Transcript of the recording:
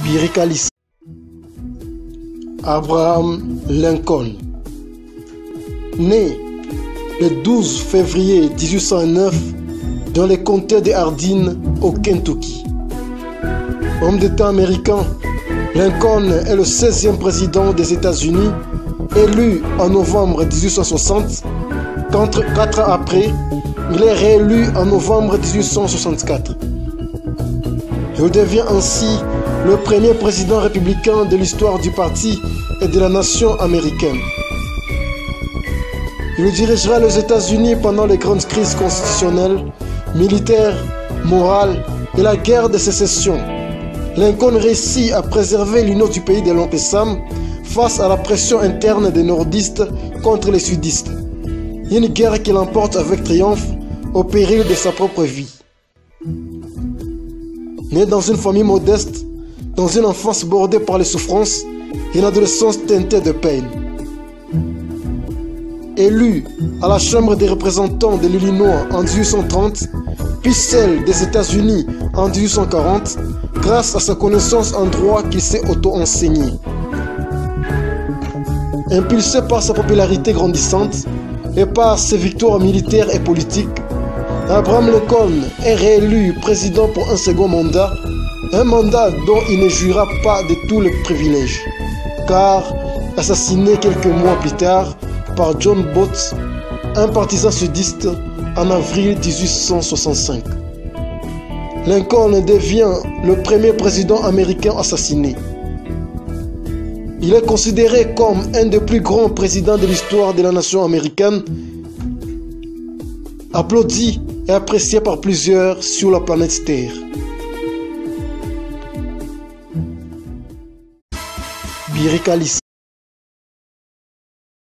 Biricalis. Abraham Lincoln. Né le 12 février 1809 dans les comtés de Hardin au Kentucky. Homme d'État américain, Lincoln est le 16e président des États-Unis, élu en novembre 1860. 4 ans après, il est réélu en novembre 1864. Il devient ainsi le premier président républicain de l'histoire du parti et de la nation américaine. Il dirigera les États-Unis pendant les grandes crises constitutionnelles, militaires, morales et la guerre de sécession. Lincoln réussit à préserver l'union du pays de l'Oncle Sam face à la pression interne des nordistes contre les sudistes. Une guerre qu'il emporte avec triomphe au péril de sa propre vie. Né dans une famille modeste, dans une enfance bordée par les souffrances et une adolescence teintée de peine. Élu à la Chambre des représentants de l'Illinois en 1830, puis celle des États-Unis en 1840, grâce à sa connaissance en droit qu'il s'est auto-enseigné. Impulsé par sa popularité grandissante et par ses victoires militaires et politiques, Abraham Lincoln est réélu président pour un second mandat, un mandat dont il ne jouira pas de tous les privilèges, car assassiné quelques mois plus tard par John Botts, un partisan sudiste, en avril 1865. Lincoln devient le premier président américain assassiné. Il est considéré comme un des plus grands présidents de l'histoire de la nation américaine, applaudi et apprécié par plusieurs sur la planète Terre. Biricalis.